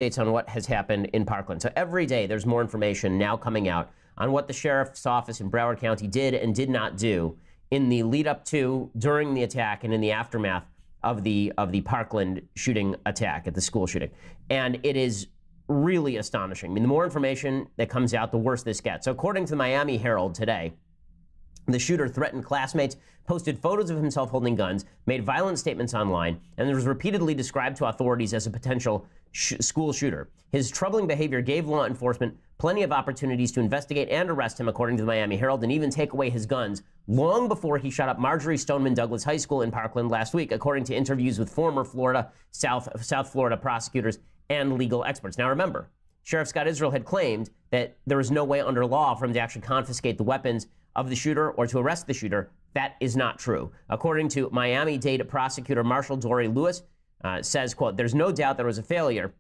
updates on what has happened in Parkland. So every day there's more information now coming out on what the sheriff's office in Broward County did and did not do in the lead up to, during the attack, and in the aftermath of the Parkland shooting attack, at the school shooting. And it is really astonishing. I mean, the more information that comes out, the worse this gets. So according to the Miami Herald today, the shooter threatened classmates, posted photos of himself holding guns, made violent statements online, and was repeatedly described to authorities as a potential school shooter. His troubling behavior gave law enforcement plenty of opportunities to investigate and arrest him, according to the Miami Herald, and even take away his guns long before he shot up Marjorie Stoneman Douglas High School in Parkland last week, according to interviews with former South Florida prosecutors and legal experts. Now remember, Sheriff Scott Israel had claimed that there was no way under law for him to actually confiscate the weapons of the shooter or to arrest the shooter. That is not true. According to Miami-Dade prosecutor Marshall Dory Lewis, says, quote, "There's no doubt there was a failure.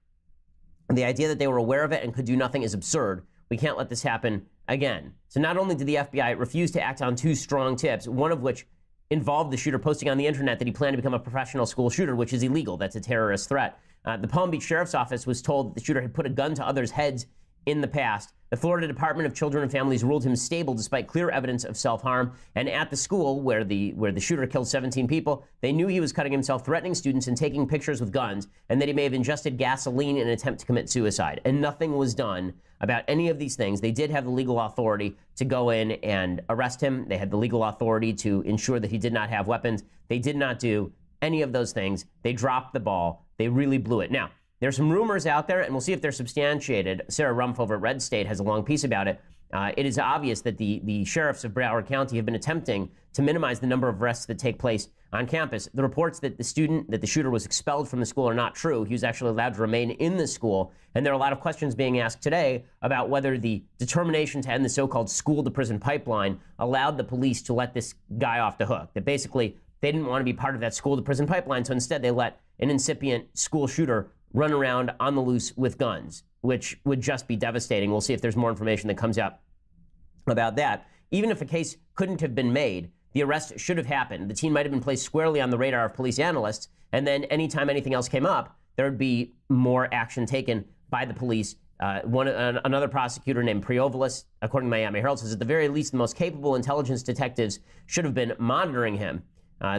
The idea that they were aware of it and could do nothing is absurd. We can't let this happen again." So not only did the FBI refuse to act on two strong tips, one of which involved the shooter posting on the internet that he planned to become a professional school shooter, which is illegal. That's a terrorist threat. The Palm Beach Sheriff's Office was told that the shooter had put a gun to others' heads in the past. The Florida Department of Children and Families ruled him stable despite clear evidence of self-harm. And at the school where the shooter killed 17 people, they knew he was cutting himself, threatening students, and taking pictures with guns, and that he may have ingested gasoline in an attempt to commit suicide. And nothing was done about any of these things. They did have the legal authority to go in and arrest him. They had the legal authority to ensure that he did not have weapons. They did not do any of those things. They dropped the ball. They really blew it. Now, there's some rumors out there, and we'll see if they're substantiated. Sarah Rumpf over at Red State has a long piece about it. It is obvious that the sheriffs of Broward County have been attempting to minimize the number of arrests that take place on campus. The reports that the shooter was expelled from the school are not true. He was actually allowed to remain in the school. And there are a lot of questions being asked today about whether the determination to end the so-called school-to-prison pipeline allowed the police to let this guy off the hook. That basically they didn't want to be part of that school-to-prison pipeline, so instead they let an incipient school shooter run around on the loose with guns, which would just be devastating. We'll see if there's more information that comes out about that. Even if a case couldn't have been made, the arrest should have happened. The teen might have been placed squarely on the radar of police analysts, and then anytime anything else came up, there would be more action taken by the police. Another prosecutor named Priovalis, according to Miami Herald, says at the very least the most capable intelligence detectives should have been monitoring him.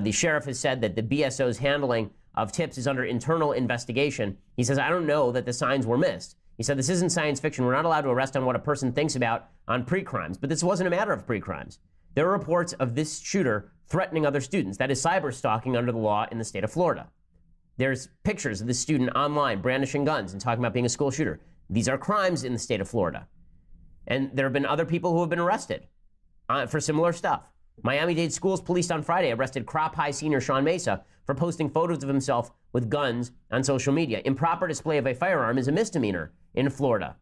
The sheriff has said that the BSO's handling of tips is under internal investigation. He says, "I don't know that the signs were missed." He said, "This isn't science fiction. We're not allowed to arrest on what a person thinks about on pre-crimes." But this wasn't a matter of pre-crimes. There are reports of this shooter threatening other students. That is cyber stalking under the law in the state of Florida. There's pictures of this student online brandishing guns and talking about being a school shooter. These are crimes in the state of Florida. And there have been other people who have been arrested for similar stuff. Miami-Dade schools police on Friday arrested Crop High senior Sean Mesa for posting photos of himself with guns on social media. Improper display of a firearm is a misdemeanor in Florida.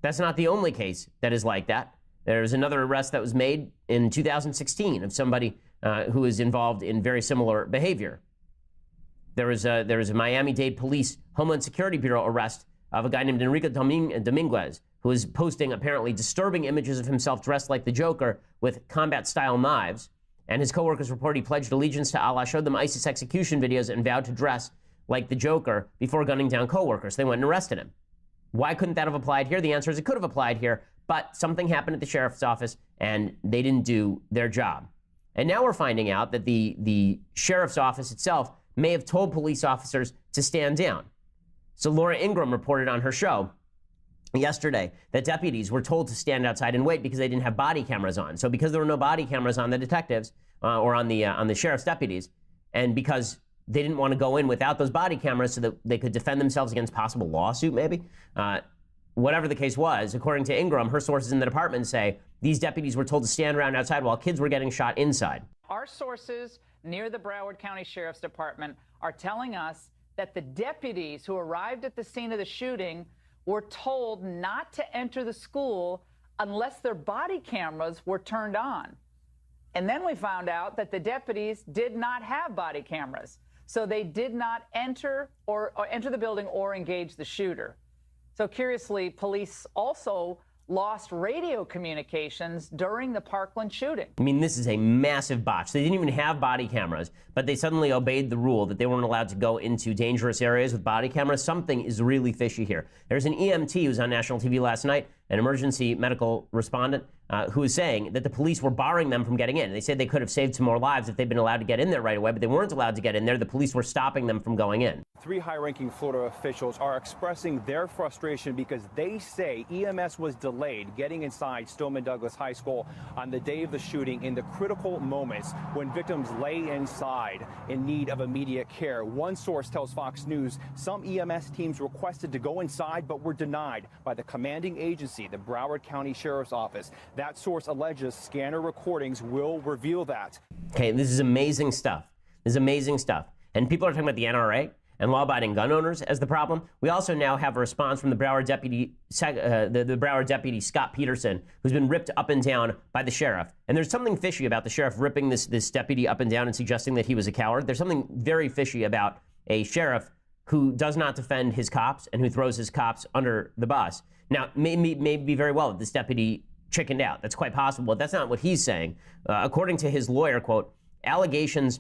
That's not the only case that is like that. There's another arrest that was made in 2016 of somebody who is involved in very similar behavior. There was a Miami-Dade Police Homeland Security Bureau arrest of a guy named Enrique Dominguez, who is posting apparently disturbing images of himself dressed like the Joker with combat-style knives. And his coworkers report he pledged allegiance to Allah, showed them ISIS execution videos, and vowed to dress like the Joker before gunning down coworkers. They went and arrested him. Why couldn't that have applied here? The answer is it could have applied here, but something happened at the sheriff's office, and they didn't do their job. And now we're finding out that the sheriff's office itself may have told police officers to stand down. So Laura Ingraham reported on her show yesterday that deputies were told to stand outside and wait because they didn't have body cameras on. So because there were no body cameras on the detectives or on the sheriff's deputies, and because they didn't want to go in without those body cameras so that they could defend themselves against possible lawsuit, maybe, whatever the case was, according to Ingram, her sources in the department say these deputies were told to stand around outside while kids were getting shot inside. Our sources near the Broward County Sheriff's Department are telling us that the deputies who arrived at the scene of the shooting were told not to enter the school unless their body cameras were turned on. And then we found out that the deputies did not have body cameras, so they did not enter or enter the building or engage the shooter. So curiously, police also lost radio communications during the Parkland shooting. I mean, this is a massive botch. They didn't even have body cameras, but they suddenly obeyed the rule that they weren't allowed to go into dangerous areas with body cameras. Something is really fishy here. There's an EMT who was on national TV last night, an emergency medical respondent, who was saying that the police were barring them from getting in. They said they could have saved some more lives if they'd been allowed to get in there right away, but they weren't allowed to get in there. The police were stopping them from going in. 3 high-ranking Florida officials are expressing their frustration because they say EMS was delayed getting inside Stoneman Douglas High School on the day of the shooting in the critical moments when victims lay inside in need of immediate care. One source tells Fox News some EMS teams requested to go inside but were denied by the commanding agency, the Broward County Sheriff's Office. That source alleges scanner recordings will reveal that. Okay, this is amazing stuff. This is amazing stuff. And people are talking about the NRA and law-abiding gun owners as the problem. We also now have a response from the Broward deputy, the Broward deputy Scott Peterson, who's been ripped up and down by the sheriff. And there's something fishy about the sheriff ripping this deputy up and down and suggesting that he was a coward. There's something very fishy about a sheriff who does not defend his cops and who throws his cops under the bus. Now, maybe very well that this deputy chickened out. That's quite possible, but that's not what he's saying. According to his lawyer, quote, allegations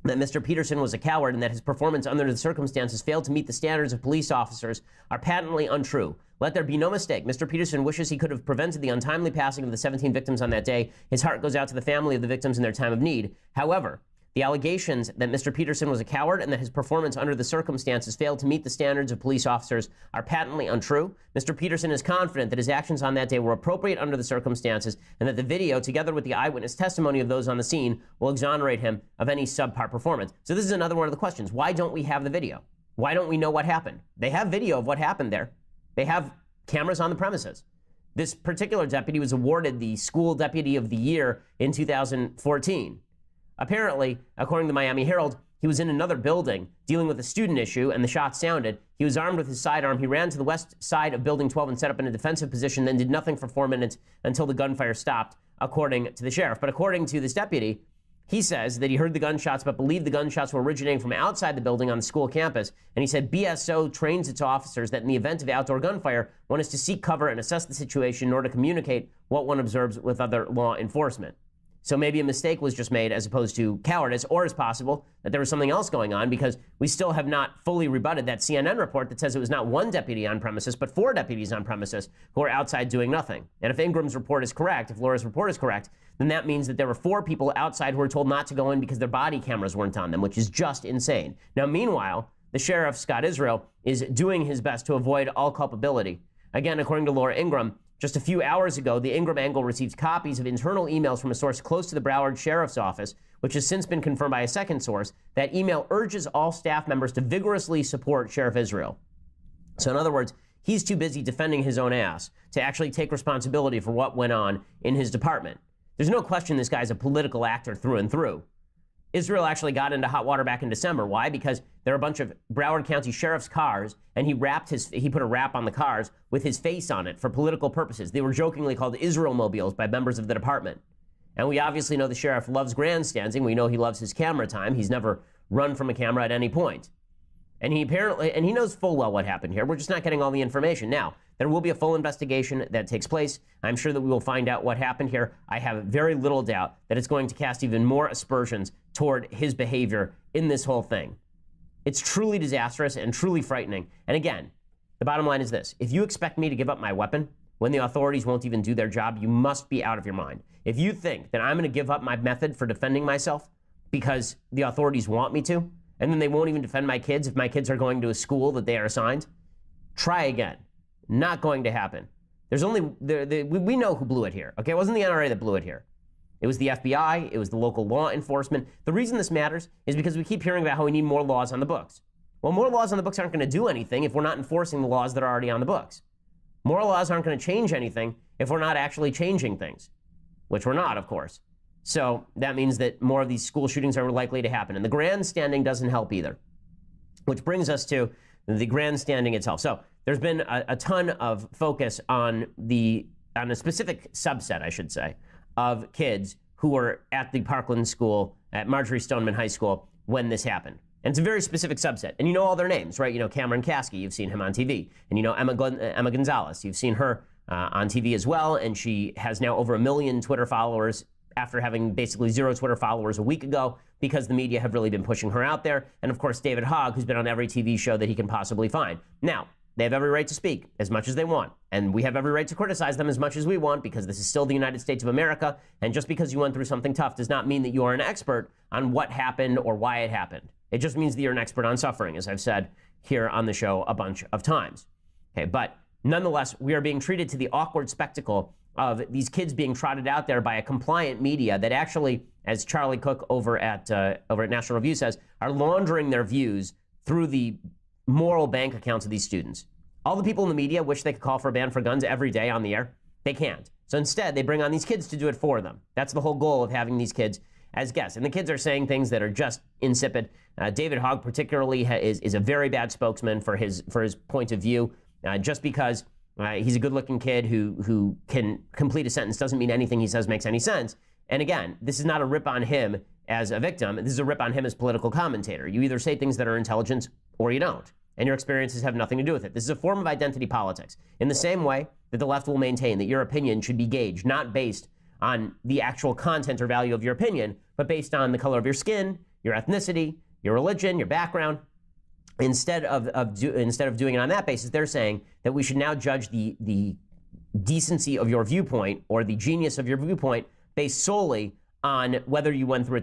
that Mr. Peterson was a coward and that his performance under the circumstances failed to meet the standards of police officers are patently untrue. Let there be no mistake. Mr. Peterson wishes he could have prevented the untimely passing of the 17 victims on that day. His heart goes out to the family of the victims in their time of need. However, the allegations that Mr. Peterson was a coward and that his performance under the circumstances failed to meet the standards of police officers are patently untrue. Mr. Peterson is confident that his actions on that day were appropriate under the circumstances and that the video, together with the eyewitness testimony of those on the scene, will exonerate him of any subpar performance. So this is another one of the questions. Why don't we have the video? Why don't we know what happened? They have video of what happened there. They have cameras on the premises. This particular deputy was awarded the School Deputy of the Year in 2014. Apparently, according to the Miami Herald, he was in another building dealing with a student issue and the shot sounded. He was armed with his sidearm. He ran to the west side of Building 12 and set up in a defensive position, then did nothing for 4 minutes until the gunfire stopped, according to the sheriff. But according to this deputy, he says that he heard the gunshots but believed the gunshots were originating from outside the building on the school campus. And he said BSO trains its officers that in the event of outdoor gunfire, one is to seek cover and assess the situation in order to communicate what one observes with other law enforcement. So maybe a mistake was just made as opposed to cowardice, or it's possible that there was something else going on because we still have not fully rebutted that CNN report that says it was not 1 deputy on premises, but 4 deputies on premises who are outside doing nothing. And if Ingram's report is correct, if Laura's report is correct, then that means that there were 4 people outside who were told not to go in because their body cameras weren't on them, which is just insane. Now, meanwhile, the sheriff, Scott Israel, is doing his best to avoid all culpability. Again, according to Laura Ingram, just a few hours ago, the Ingram angle received copies of internal emails from a source close to the Broward Sheriff's Office, which has since been confirmed by a second source. That email urges all staff members to vigorously support Sheriff Israel. So in other words, he's too busy defending his own ass to actually take responsibility for what went on in his department. There's no question this guy's a political actor through and through. Israel actually got into hot water back in December. Why? Because there are a bunch of Broward County sheriff's cars, and he put a wrap on the cars with his face on it for political purposes. They were jokingly called Israel mobiles by members of the department. And we obviously know the sheriff loves grandstanding. We know he loves his camera time. He's never run from a camera at any point. And he knows full well what happened here. We're just not getting all the information. Now, there will be a full investigation that takes place. I'm sure that we will find out what happened here. I have very little doubt that it's going to cast even more aspersions toward his behavior in this whole thing. It's truly disastrous and truly frightening. And again, the bottom line is this. If you expect me to give up my weapon when the authorities won't even do their job, you must be out of your mind. If you think that I'm going to give up my method for defending myself because the authorities want me to, and then they won't even defend my kids if my kids are going to a school that they are assigned, try again. Not going to happen. There's only, we know who blew it here, okay? It wasn't the NRA that blew it here. It was the FBI, it was the local law enforcement. The reason this matters is because we keep hearing about how we need more laws on the books. Well, more laws on the books aren't going to do anything if we're not enforcing the laws that are already on the books. More laws aren't going to change anything if we're not actually changing things, which we're not, of course. So that means that more of these school shootings are likely to happen. And the grandstanding doesn't help either, which brings us to the grandstanding itself. So there's been a ton of focus on a specific subset, I should say, of kids who were at the Parkland school, at Marjorie Stoneman High School, when this happened. And it's a very specific subset. And you know all their names, right? You know Cameron Kasky, you've seen him on TV. And you know Emma Gonzalez, you've seen her on TV as well, and she has now over 1 million Twitter followers after having basically 0 Twitter followers a week ago because the media have really been pushing her out there. And of course, David Hogg, who's been on every TV show that he can possibly find. Now, they have every right to speak as much as they want. And we have every right to criticize them as much as we want because this is still the United States of America. And just because you went through something tough does not mean that you are an expert on what happened or why it happened. It just means that you're an expert on suffering, as I've said here on the show a bunch of times. Okay, but nonetheless, we are being treated to the awkward spectacle of these kids being trotted out there by a compliant media that actually, as Charlie Cook over at National Review says, are laundering their views through the moral bank accounts of these students. All the people in the media wish they could call for a ban for guns every day on the air. They can't. So instead, they bring on these kids to do it for them. That's the whole goal of having these kids as guests. And the kids are saying things that are just insipid. David Hogg particularly is a very bad spokesman for his point of view. Just because he's a good-looking kid who can complete a sentence doesn't mean anything he says makes any sense. And again, this is not a rip on him as a victim. This is a rip on him as political commentator. You either say things that are intelligent or you don't. And your experiences have nothing to do with it. This is a form of identity politics. In the same way that the left will maintain that your opinion should be gauged, not based on the actual content or value of your opinion, but based on the color of your skin, your ethnicity, your religion, your background. Instead of doing it on that basis, they're saying that we should now judge the decency of your viewpoint or the genius of your viewpoint based solely on whether you went through a